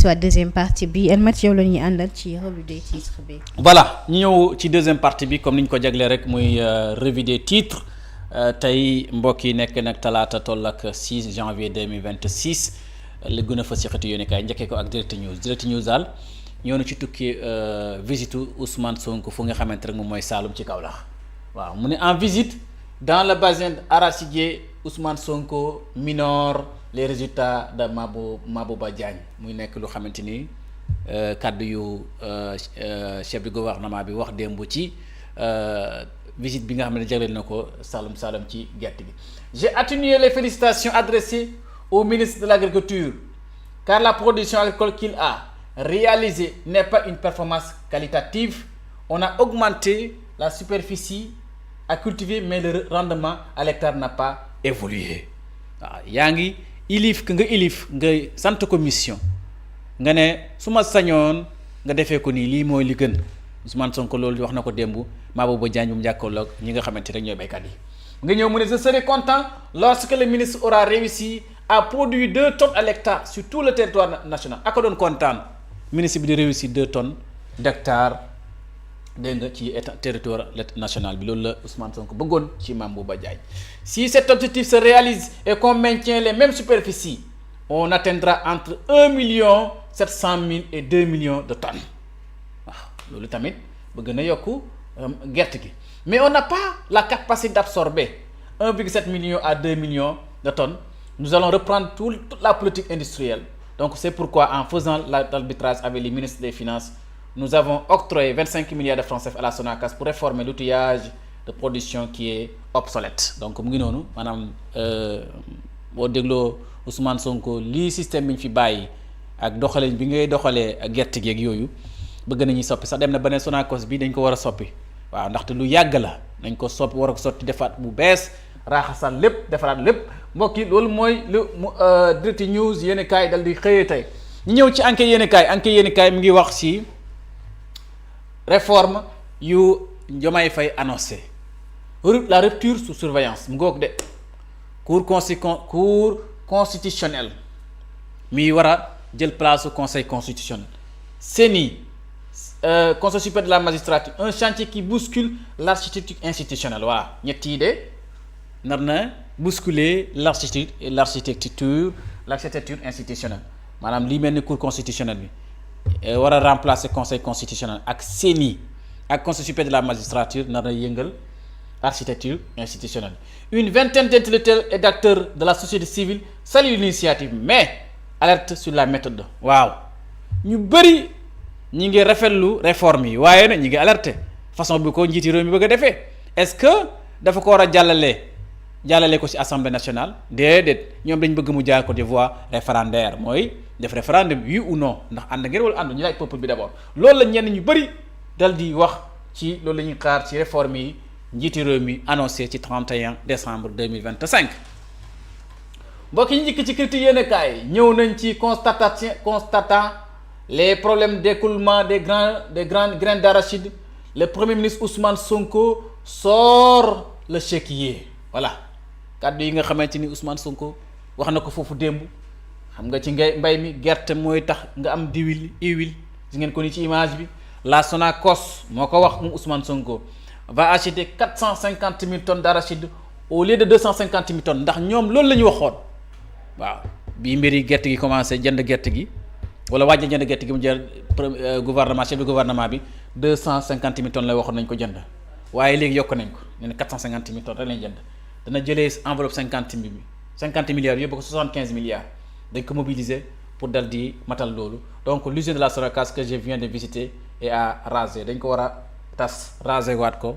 si waat deuxième partie bi en Mathieu yow la ñuy àndal ci revue des titres bi. voilà ñu ñëw ci deuxième partie bi comme ni ñu ko jaglee rek muy revue des titres tey mbokk yi nekk nag talaata toll ak 6 janvier 2026 li gën a fas yéexati yónnee kaay njëkkee ko ak direct news daal ñëw na ci tukki visite Ousmane Sonko fu nga xamante rek moom mooy Saloum ci Kaolack waaw mu ne en visite dans le bassin arachidier Ousmane Sonko minore les résultats de Mabouba Diagne muy nekk lu xamante ni kàddu yu chef du gouvernement bi wax démb ci visite bi nga xam ne jagleel na ko Saloum ci gerte gi. J'ai atténué les félicitations adressées au ministre de l'Agriculture car la production agricole qu'il a réalisée n'est pas une performance qualitative. On a augmenté la superficie à cultiver mais le rendement à l'hectare n'a pas évolué. waaw yaa ngi ilif nga sant ko mission nga ne su ma sañoon nga defee ko nii lii mooy li gën Ousmane Sonko loolu wax na ko démb Mabouba Diagne bu mu jàkkaarloog ñi nga xamante rek ñooy béykat yi nga ñëw mu ne je serai content lorsque le ministre aura réussi à produire 2 tonnes à l'hectare sur tout le territoire national ak doon kontaan ministre bi di réussir 2 tonnes d'hectare dégg nga ci territoire national bi loolu la Ousmane Sonko bëggoon ci Mabouba Diagne. Si cet objectif se réalise et qu'on maintient les mêmes superficies on atteindra entre 1,7 million et 2 millions de tonnes waaw loolu tamit bëgg na yokku gerte gi mais on n'a pas la capacité d'absorber 1,7 million à 2 millions de tonnes. Nous allons reprendre toute la politique industrielle donc c'est pourquoi en faisant l'arbitrage avec les ministres des Finances nous avons octroyé 25 milliards de francs CFA à la Sonacos pour réformer l'outillage de production qui est obsolète donc mu ngi noonu maanaam boo dégloo Ousmane Sonko lii système bi ñu fi bàyyi ak doxalin bi ngay doxalee ak gerte gi ak yooyu bëgg nañuy soppi sax dem na ba ne Sonacos bi dañ ko war a soppi waaw ndaxte lu yàgg la nañ ko soppi war a ko sotti defaat bu bees raaxasal lépp defaraat lépp mbokk yi loolu mooy lu direct news yéen kaay dal di xëyee tey ñu ñëw ci enquête yéen kaay mu ngi wax ci réforme yu Diomaye Faye annoncé la rupture sous surveillance mu ngoog de cour constitutionnel mi war a jël place au conseil constitutionnel CENI conseil supérieur de la magistrature un chantier qui bouscule l'architecture institutionnelle voilà ñett yi de nar na bousculer l'architecture institutionnelle maanaam lii mel ni cour constitutionnelle bi war a remplacer conseil constitutionnel ak CENI ak conseil supérieur de la magistrature nar na yëngal architecture institutionnelle. Une vingtaine d'intellectuels et d'acteurs de la société civile saluent l'initiative mais alerte sur la méthode. waaw ñu bëri ñi ngi rafetlu réforme yi waaye nag ñi ngi alerter façon bi ko njiiti réew mi bëgg a defee est-ce que dafa ko war a jàllale ko ci assemblée nationale déedéet ñoom dañ bëgg mu jaar ko des voies référendaires mooy def référendum oui ou non ndax ànd ngeen wala àndu ñu laaj peuple bi d'abord loolu la ñenn ñu bëri dal di wax ci loolu la ñuy xaar ci réforme yi njiiti réew mi annoncé ci 31 décembre 2025 mbokk yi ñu njëkk ci critique yéen kaay ñëw nañ ci constatant les problèmes d'écoulement des grands grains d'arachide le premier ministre Ousmane Sonko sort le chéquier voilà kàddu yi nga xamante ni Ousmane Sonko wax na ko foofu démb xam nga ci mbay mi gerte mooy tax nga am huile gis ngeen ko ni ci image bi la Sonacos moo ko wax moom Ousmane Sonko va acheter 450 000 tonnes d'arachide au lieu de 250 000 tonnes ndax ñoom loolu la ñu waxoon waaw bii mbiri gerte gi commencé jënd gerte gi wala wàññi jënd gerte gi mu jël gouvernement chef de gouvernement bi 250 000 tonnes la waxoon nañ ko jënd waaye léegi yokk nañ ko nee na 450 000 tonnes rek lañ jënd dana jëlee enveloppe 50 milliards yóbbu ko 75 milliards dañ ko mobiliser pour dal di matal loolu donc l'usine de la Sonacos que je viens de visiter est à raser dañ ko war a tas raser waat ko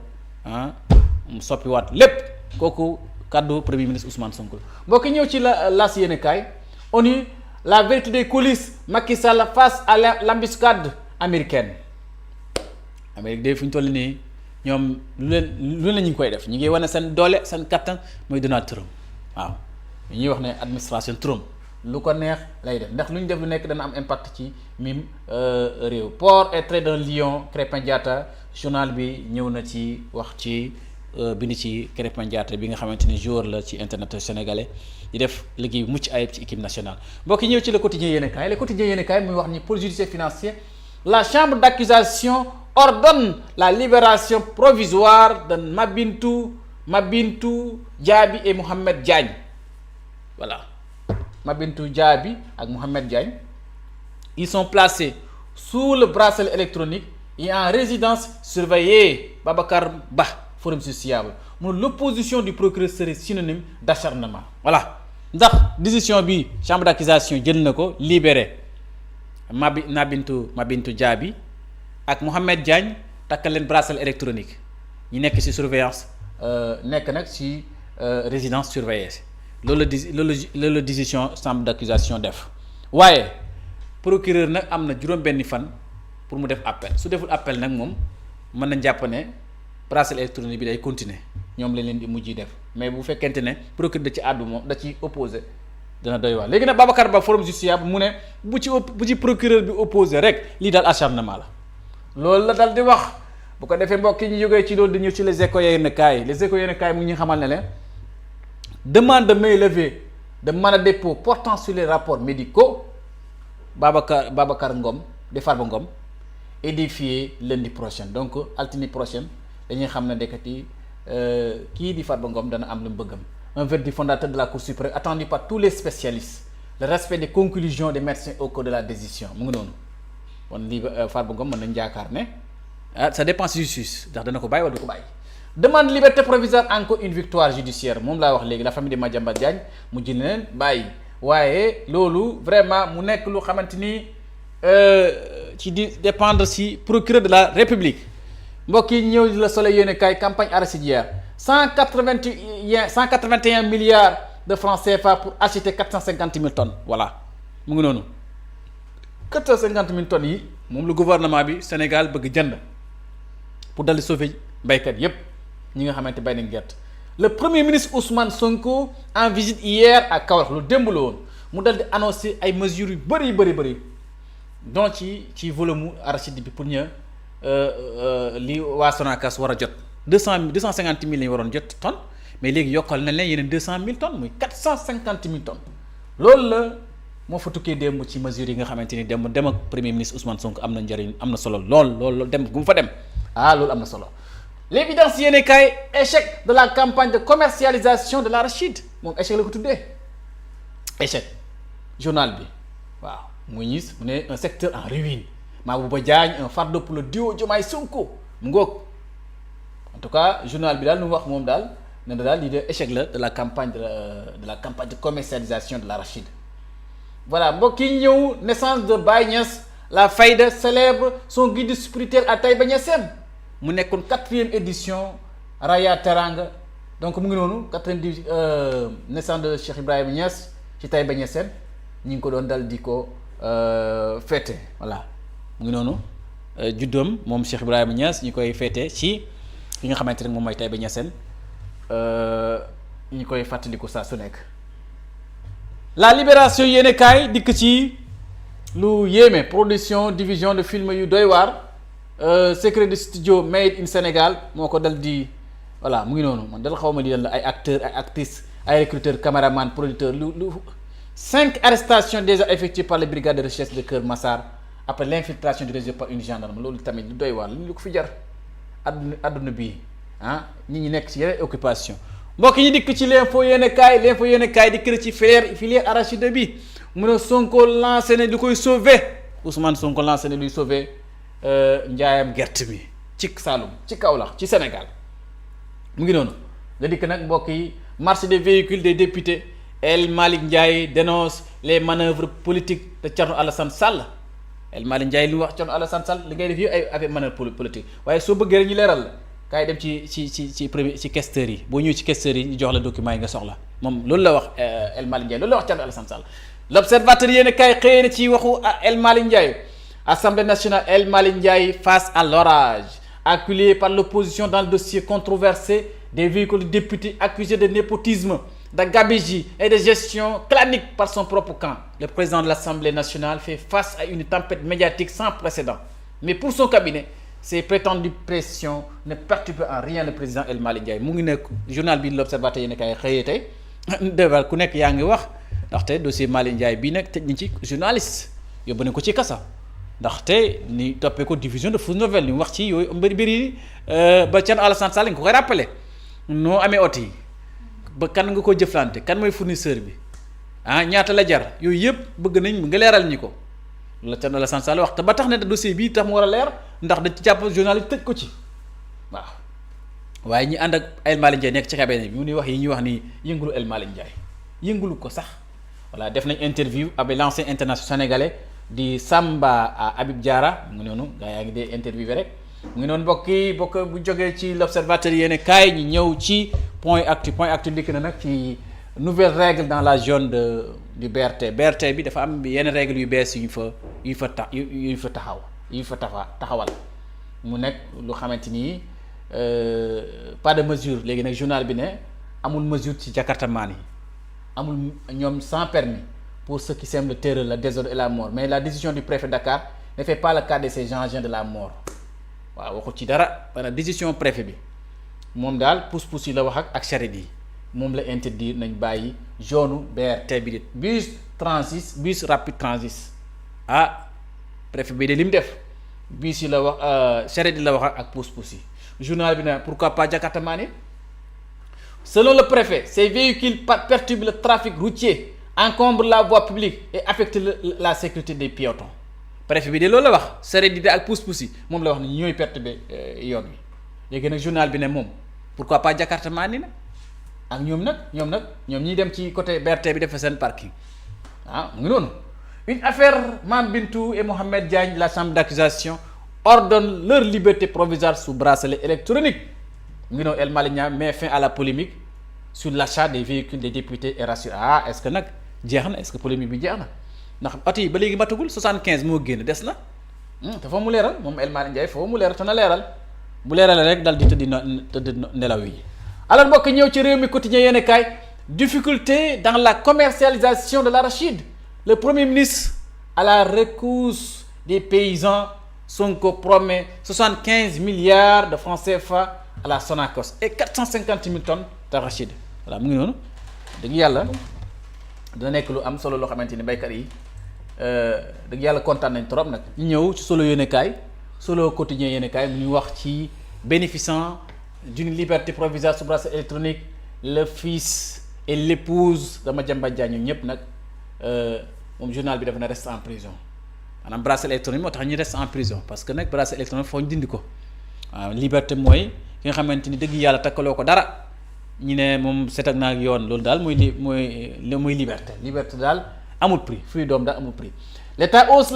mu soppi waat lépp kooku kaddu premier ministre Ousmane Sonko mbokk ñëw ci las yéene kaay ONU la vérité des coulisses Macky Sall face à l'embuscade américaine Amérique de fu ñu toll nii ñoom lu leen la ñu koy def ñu ngi wane seen doole seen kattan mooy Donald Trump waaw ñuy wax ne administration Trump lu ko neex lay def ndax lu ñu def lu nekk dana am impact ci mim réew port et trait de Lyon Crépin Diatta journal bi ñëw na ci wax ci bind ci Krépin Diatta bi nga xamante ni joueur la ci internet sénégalais di def liggéey bu mucc ayib ci équipe nationale mbokk yi ñëw ci le quotidien yéenekaay le quotidien yéenekaay muy wax ni pôle judiciaire financier la chambre d'accusation ordonne la libération provisoire de Mabintou Diaby et Mohamed Diagne voilà Mabintou Diaby ak Mohamed Diagne ils sont placés sous le bracelet électronique et en résidence surveillée. Babacar Ba forum sociable l'opposition du procureur serait synonyme d'acharnement voilà ndax décision bi chambre d'accusation jël na ko libéré Mabintou Diaby ak Mohamed Diagne takkal leen bracelet électronique ñi nekk ci surveillance nekk nag ci résidence surveillée loolu la décision chambre d'accusation def waaye procureur nag am na juróom-benni fan pour mu def appel su deful appel nag moom mën nañ jàpp ne bracelet électronique bi day continuer ñoom lañ leen di mujj def mais bu fekkente ne procureur da ci àddu moom da ci opposé dana doy waar léegi nag Babacar Ba forum justiciable mu ne bu ci procureur bi opposé rek lii daal acharnement la loolu la dal di wax bu ko defee mbokk yi ñu jógee ci loolu di ñëw ci les échos yéenekaay mu ngi ñu xamal ne leen demande de main levée de mandat de dépôt portant sur les rapports médicaux Babacar Ngom de Farba Ngom édifié lundi prochain donc altine prochaine dañuy xam ne dekati kii di Farba Ngom dana am lu mu bëggam un verdict fondateur de la Cour suprême attendu par tous les spécialistes le respect des conclusions des médecins au cours de la décision mu ngi noonu kon lii Farba Ngom mën nañ jaakaar ne ça dépend si justice ndax dana ko bàyyi wala du ko bàyyi demande liberté provisoire encore une victoire judiciaire moom laa wax léegi la famille de Madiambal Diagne mu jël leen bàyyi waaye loolu vraiment mu nekk lu xamante ni ci di dépendre si procureur de la République mbokk yi ñëw di la Soleil yéenekaay campagne arachidière 181 milliards de francs CFA pour acheter 450 000 tonnes voilà mu ngi noonu 450 000 tonnes yi moom le gouvernement bi Sénégal bëgg jënd pour dali sauver baykat yépp ñi nga xamante bay nañ gerte le premier ministre Ousmane Sonko en visite hier à Kaolack lu démb la woon mu dal di annoncer ay mesures yu bëri donc ci volume arachide bi pour ñu li waa Sonacos war a jot 250 000 lañu waroon jot tonnes mais léegi yokkal nañ leen yeneen 200 000 tonnes muy 450 000 tonnes loolu la moo fa tukkee démb ci mesures yi nga xamante ni dem ak premier ministre Ousmane Sonko am na njëriñ am na solo lool dem gu mu fa dem loolu am na solo. L'évidence yéenekaay échec de la campagne de commercialisation de l'arachide moom échec la ko tuddee échec journal bi waaw muy ñis mu ne un secteur en ruine Mabouba Diagne un fardeau pour le duo Diomaye Sonko mu ngoog en tout cas journal bi daal nu mu wax moom daal ne daal lii de échec la de la campagne de commercialisation de l'arachide voilà mbokk yi ñëw naissance de Baye Niass la Fayda célèbre son guide spirituel à Taïba Niassène mu nekkoon 4e édition Raya Teranga donc mu ngi noonu 4e naissance de Cheikh Ibrahima Niass ci Taïba Niassène ñi ngi ko doon dal di ko fêté voilà mu ngi noonu juddoom moom Cheikh Ibrahima Niass ñi koy fêté ci fi nga xamante ne moom mooy Taïba Niassène ñi koy fàttaliku saa su nekk. La Libération yéenekaay dikk ci lu yéeme production division de film yu doy waar. Secret de studio made in Sénégal moo ko dal di voilà mu ngi noonu man dal xaw ma li la ay acteurs ay actrices ay recruteurs caméraman producteurs lu 5 arrestations déjà effectuées par les brigades de recherche de Kër Massar après l'infiltration du réseau par une gendarme loolu tamit lu doy waar lu ko fi jar adduna bii ñi ñi nekk ci yeneen occupation mbokk yi dikk ci l'info yéenekaay dikk ci filière arachide bi mu ne Sonko lancé ne lu koy sauver Ousmane Sonko lancé ne luy sauver njaayam gerte mi ci Saloum ci Kaolack ci Sénégal mu ngi noonu nga dikk nag mbokk yi marche des véhicules des députés El Malick Ndiaye dénonce les manœuvres politiques de Thierno Alassane Sall El Malick Ndiaye li mu wax Thierno Alassane Sall li ngay def yëpp ay affaire manœuvre politique waaye soo bëggee rek ñu leeral la kaay dem ci premier ci questeurs yi boo ñëwee ci questeurs yi ñu jox la documents yi nga soxla moom loolu la wax El Malick Ndiaye loolu la wax Thierno Alassane Sall l'observateur yéen a kaay xëy na ci waxu El Malick Ndiaye Assemblée nationale El Malick Ndiaye face à l'orage acculé par l'opposition dans le dossier controversé des véhicules de députés accusés de népotisme, de gabegie et de gestion clanique par son propre camp. Le président de l'Assemblée nationale fait face à une tempête médiatique sans précédent. Mais pour son cabinet, ces prétendues pressions ne perturbent en rien le président El Malick Ndiaye mu ngi nekk journal bi l'Observateur yéen a kaay xëyee tey déval ku nekk yaa ngi wax ndaxte dossier Malick Ndiaye bii nag tëj nañ ci journaliste yóbbu nañ ko ci kasa ndaxte ni toppee ko diffusion de fausses nouvelles ni wax ci yooyu mbiri ba Thierno Alassane Sall nga ko koy rappelé noo amee oto yi ba kan nga ko jëflante kan mooy fournisseur bi ñaata la jar yooyu yëpp bëgg nañ nga leeral ñi ko la Thierno Alassane Sall wax te ba tax ne dossier bii tax mu war a leer ndax dañ ci jàpp journaliste tëj ko ci waaw waaye ñi ànd ak El Malick Ndiaye nekk ci cabinet bi mu ni wax yi ñuy wax ni yëngulu El Malick Ndiaye yëngulu ko sax voilà def nañ interview avec l'ancien international sénégalais di Samba Habib Diarra mu ngi noonu gaa yaa ngi dee interviewé rek mu ngi noonu bokk bu jógee ci l'Observateur yéene kaay ñu ñëw ci point actu dikk na nag ci nouvelle règle dans la zone du BRT bi dafa am yenn règle yu bees yu ñu fa taxawal mu nekk lu xamante ni pas de mesure léegi nag journal bi ne amul mesure ci jakartamaan yi amul ñoom sans permis pour ceux qui sèment le terreur le désordre et la mort mais la décision du préfet Dakar ne fait pas le cas de ces engins de la mort waaw waxul ci dara maanaam décision préfet bi moom daal pousse-pousse yi la wax ak charrette yi moom la interdire nañ bàyyi zone BRT bi de bus rapide transit préfet bi de li mu def bus yi la wax charrette yi la wax ak pousse-pousse yi journal bi ne pourquoi pas jakartamaan yi selon le préfet ces véhicules perturbent le trafic routier encombrent la voie publique et affectent la sécurité des piétons préfet bi de loolu la wax charrette yi ak pousse-pousse yi moom la wax ne ñooy perturber yoon wi léegi nag journal bi ne moom pourquoi pas jakartamaan yi nag ak ñoom ñiy dem ci côté BRT bi defa seen parking mu ngi noonu une affaire Mame Bintou et Mohamed Diagne la chambre d'accusation ordonne leur liberté provisoire sous bracelet électronique mu ngi noonu El Malick Ndiaye met fin à la polémique sur l'achat des véhicules des députés et rassure est-ce que nag jeex na est-ce que polémique bi jeex na ndax oto yi ba léegi matagul 75 moo génn des na te foo mu leeral moom El Malick Ndiaye foo mu leeral te na leeral bu leeralee rek dal di tëdd nelaw yi. alors mbokk ñëw ci réew mi quotidien yéen kaay difficulté dans la commercialisation de l'arachide le premier ministre à la rescousse des paysans Sonko promet 75 milliards de francs CFA à la Sonacos et 450 000 tonnes d'arachide voilà mu ngi noonu dëgg yàlla dina nekk lu am solo loo xamante ni baykat yi dëgg yàlla kontaan nañ trop nag. ñu ñëw ci solo yéen kaay solo quotidien yéen kaay mu ñu wax ci bénéficiant d'une liberté provisoire sous bracelet électronique le fils et l'épouse de Madiambal Diagne ñoom ñëpp nag moom journal bi dafa na reste en prison maanaam bracelet électronique moo tax ñu reste en prison parce que nag bracelet électronique foo ñu dindi ko waaw liberté mooy ki nga xamante ni dëgg yàlla takkaloo ko dara ñu ne moom set ak naa ak yoon loolu daal mooy liberté daal amul prix freedom daal amul prix l'État hausse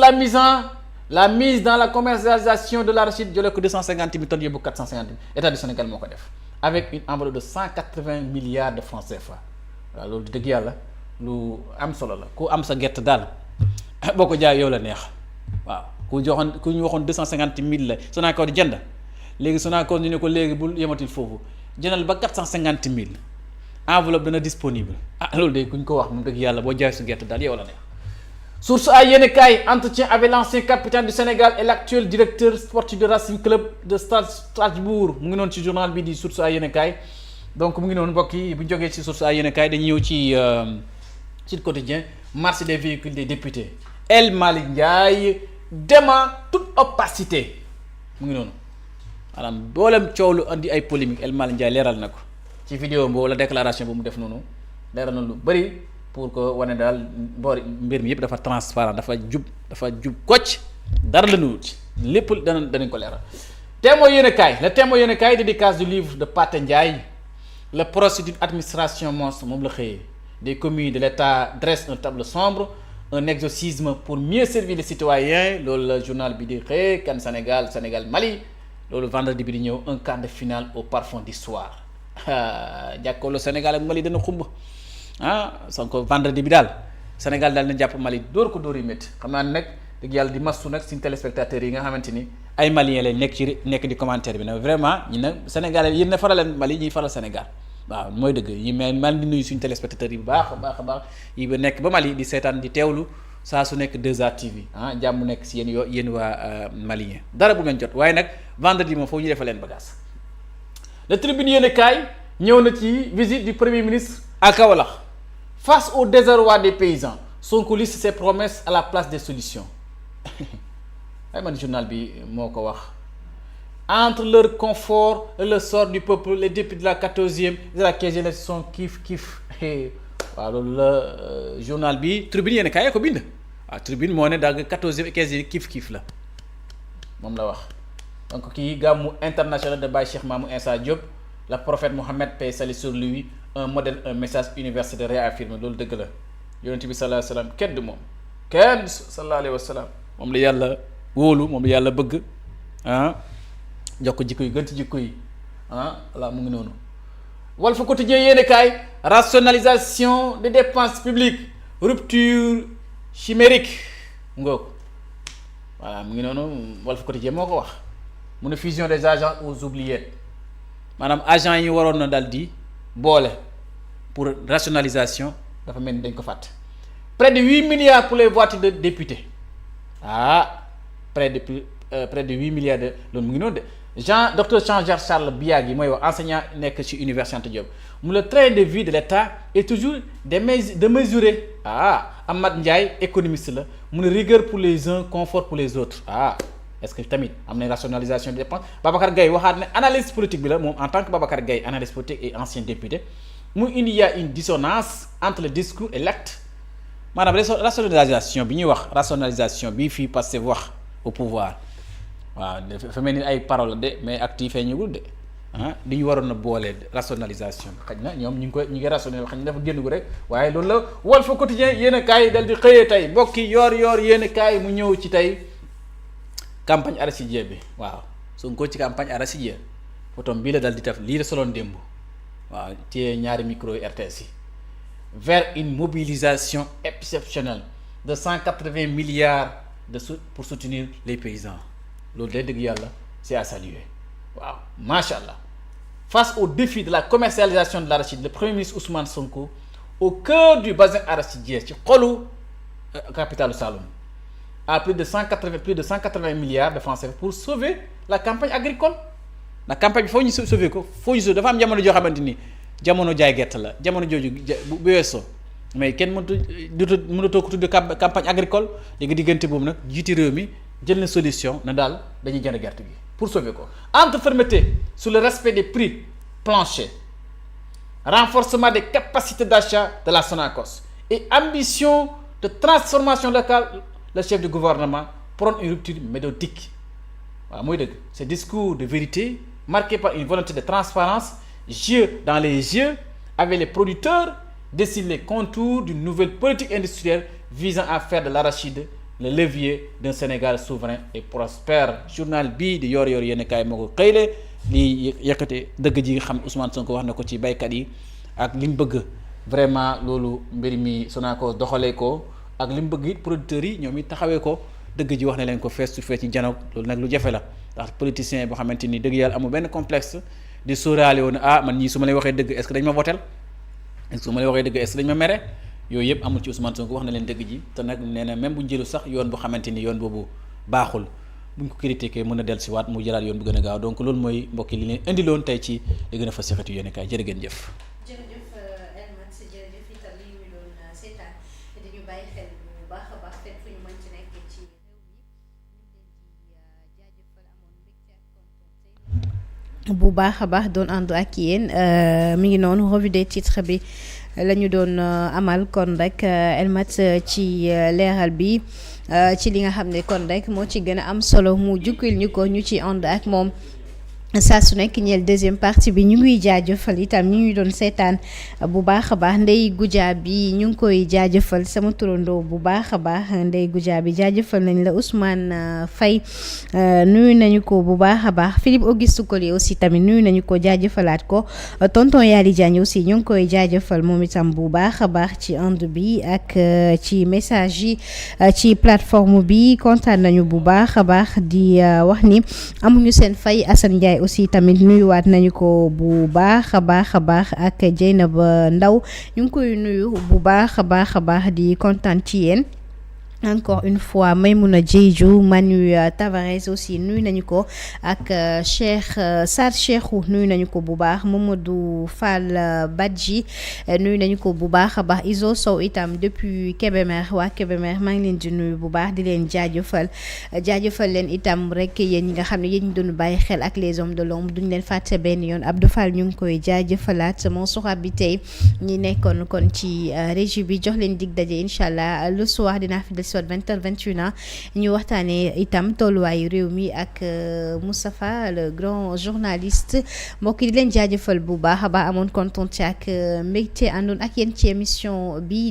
la mise dans la commercialisation de l'arachide jëlee ko 250 000 tonnes yóbbu 450 000 État du Sénégal moo ko def avec une enveloppe de 180 milliards de francs CFA waaw loolu dëgg yàlla lu am solo la ku am sa gerte daal boo ko jaay yow la neex waaw ku ñu waxoon 250 000 la Sonacos di jënd léegi Sonacos ñu ne ko léegi bul yematil foofu jëndal ba 450 000 enveloppe dana disponible loolu de ku ñu ko wax moom dëgg yàlla boo jaay su gerte daal yow la neex. Source A yéen kaay entretien avec l'ancien capitaine du Sénégal et l'actuel directeur sportif de Racing Club de Strasbourg mu ngi noonu ci journal bi di Source A yéen kaay donc mu ngi noonu mbokk yi bu ñu jógee ci Source A yéen kaay dañuy ñëw ci le quotidien marché des véhicules des députés El Malick Ndiaye dément toute opacité mu ngi noonu maanaam boolem coow lu andi ay polémique El Malick Ndiaye leeral na ko ci vidéo boobu la déclaration bu mu def noonu leeral na lu bëri. pour que wane daal boori mbir mi yëpp dafa transparent dafa jub kocc dara la ñu wuti lépp danañ ko leeral. Témoin yéen kaay le Témoin yéen kaay dédicace du livre de Pathé Ndiaye le procès d'une administration monstre moom la xëyee des communes de l'État dressent un tableau sombre un exorcisme pour mieux servir les citoyens loolu la journal bi di xëyee kan Sénégal Mali loolu vendredi bi di ñëw un quart de finale au parfum d'histoire jàkkaarloo Sénégal ak Mali dana xumb. Sonko vendredi bi daal Sénégal daal na jàpp Mali dóor ko dóor yu métti xam naa ne nag dëgg yàlla di mastu nag suñu téléspectateurs yi nga xamante ni ay Maliens lañ nekk di commentaire bi nag vraiment ñi nag Sénégalais yéen na faraleen Mali ñuy faral Sénégal waaw mooy dëgg yi mais man di nuyu suñu téléspectateurs yi bu baax a baax yi ba nekk ba Mali di seetaan di teewlu saa su nekk 2A TV ah jàmm nekk si yéen waa malien dara bu ngeen jot waaye nag vendredi moom foofu ñu defal leen bagage. Le Tribune yéenekaay ñëw na ci visite du premier ministre à Kaolack face au désarroi des paysans Sonko liste ses promesses à la place des solutions ay man journal bi moo ko wax. Entre leur confort et le sort du peuple les députés de la 14e et de la 15e sont kiff waaw loolu la journal bi Tribune yéen kaay ko bind waaw Tribune moo ne daal 14e et 15e kiff la moom la wax. Donc kii gàmmu international de Baye Cheikh Mamou Insa Diop le prophète Mohammed paix salut sur lui un modèle un message universel réaffirmé loolu dëgg la yonent bi sallallahu alayhi wa sallam kenn du moom kenn sallallahu alayhi wa sallam moom la yàlla wóolu moom la yàlla bëgg ah. jox ko jikko yi gën ci jikko yi ah voilà mu ngi noonu Walf Quotidien yéene kaay rationalisation des dépenses publiques rupture chimérique ngoog voilà mu ngi noonu Walf Quotidien moo ko wax mu ne fusion des agents aux oubliettes maanaam agents yi waroon na dal di boole pour rationalisation dafa mel ni dañ ko fàtte près de 8 milliards pour les voitures de députés près de 8 milliards de loolu mu ngi noonu de docteur Jean Charles Biagui mooy wax enseignant nekk ci Université Anta Diop mu le train de vie de l'État est toujours de mesurer Amath Ndiaye économiste la mu ne rigueur pour les uns confort pour les autres est-ce que tamit am na rationalisation des dépenses Babacar Gaye waxaat ne analyse politique bi la moom en tant que Babacar Gaye analyse politique et ancien député il y a une dissonance entre le discours et l'acte maanaam rationalisation bi ñuy wax rationalisation bii fii Pastef wax au pouvoir waaw dafa mel ni ay parole de mais acte yi feeñagul de li ñu waroon a boole rationalisation xëy na ñoom ñu ngi rationaliser xëy na dafa génn gu rek waaye loolu la Walf Quotidien yéen a kaay dal di xëyee tey mbokki yoor yéen a kaay mu ñëw ci tey campagne arachidière bi waaw Sonko ci campagne arachidière photom bii la dal di def lii la soloon démb waaw ci ñaari micro RTS yi vers une mobilisation exceptionnelle de 180 milliards pour soutenir les paysans loolu day dëgg yàlla c'est à saluer waaw macha allah face au défi de la commercialisation de l'arachide le premier ministre Ousmane Sonko au cœur du bassin arachidier ci xolu capitalu Saloum a plus de 180 milliards de francs CFA pour sauver la campagne agricole la campagne bi foo ñu sauver ko dafa am jamono joo xamante ni jamono jaay gerte la jamono jooju bu weesoo mais kenn mënatoo ko tudde campagne agricole léegi diggante boobu nag jiiti réew mi jël na solution na daal dañuy jënd gerte gi pour sauver ko entre fermeté sur le respect des prix planchers renforcement des capacités d'achat de la Sonacos et ambition de transformation locale le chef du gouvernement prône une rupture méthodique waaw mooy dëgg ce discours de vérité marqué par une volonté de transparence yeux dans les yeux avec les producteurs dessine les contours d'une nouvelle politique industrielle visant à faire de l'arachide le levier d'un Sénégal souverain et prospère journal bii di yor yenn kaay moo ko xëyle li yëkkate dëgg ji nga xam Ousmane Sonko wax na ko ci baykat yi ak li mu bëgg vraiment loolu mbir mi Sonacos doxalee ko ak li mu bëgg it producteurs yi ñoom it taxawee ko dëgg ji wax na leen ko face to face ci janoog loolu nag lu jafe la ndax politicien boo xamante ni dëgg yàlla amul benn complexe di sóoraale woon man ñii su ma lay waxee dëgg est-ce que dañ ma votel est-ce que su ma lay waxee dëgg est-ce que dañ ma mere yooyu yëpp amul ci Ousmane Sonko wax na leen dëgg ji te nag nee na même bu ñu jëlu sax yoon bu xamante ni yoon boobu baaxul buñ ko critiqué mën a dellusiwaat mu jëlaat yoon bu gën a gaaw donc loolu mooy mbokki li leen indiloon tey ci li gën a fa sixati yéen kaay jërë ngeen jëf. jërëjëf Elmat jërëjëf itam li ñu doon seetaan dañu bàyyi xel bu baax a baax fekk fu ñu mën ci nekk ci réew mi bu baax a baax doon ànd ak yéen mi ngi noonu revue des titres bi la ñu doon amal kon rek Elmat ci leeral bi ci li nga xam ne kon rek moo ci gën a am solo mu jukkil ñu ko ñu ci ànd ak moom saa su nekk ñeel deuxième partie bi ñu ngi jaajëfal itam ñu ngi doon seetaan bu baax a baax Ndeye Goudiaby ñu ngi koy jaajëfal sama turandoo bu baax a baax Ndeye Goudiaby jaajëfal nañ la Ousmane Faye nuyu nañu ko bu baax a baax Philippe Auguste Collier aussi tamit nuyu nañu ko jaajëfalaat ko tonton Yali Diagne aussi ñu ngi koy jaajëfal moom itam bu baax a baax ci ànd bi ak ci message yi ci plateforme bi kontaan nañu bu baax a baax di wax ni amuñu seen fay Assane Ndiaye aussi tamit nuyuwaat nañu ko bu baax a baax a baax ak Dieynaba Ndaw ñu ngi koy nuyu bu baax a baax di kontaan ci yéen encore une fois Maimouna Diédhiou, Manu Tavares aussi nuyu nañu ko ak Cheikh Sarr Cheikhou nuyu nañu ko bu baax Mamadou Fall Badji nuyu nañu ko bu baax a baax Iso Sow itam depuis Kébémer waa Kébémer maa ngi leen di nuyu bu baax di leen jaajëfal leen itam rek yéen ñi nga xam ne yéen ñu doon bàyyi xel ak les hommes de l'ombre duñ leen fàtte benn yoon Abdou Fall ñu ngi koy jaajëfalaat Mansour bi tey ñi nekkoon kon ci régie bi jox leen dig daje incha allah le soir dinaa fi soit 20h 21h ñu waxtaanee itam tolluwaayu réew mi ak Moustapha le grand journaliste mbokk yi di leen jaajëfal bu baax a baax amoon kontaan ci ak mbégte àndoon ak yéen ci émission bi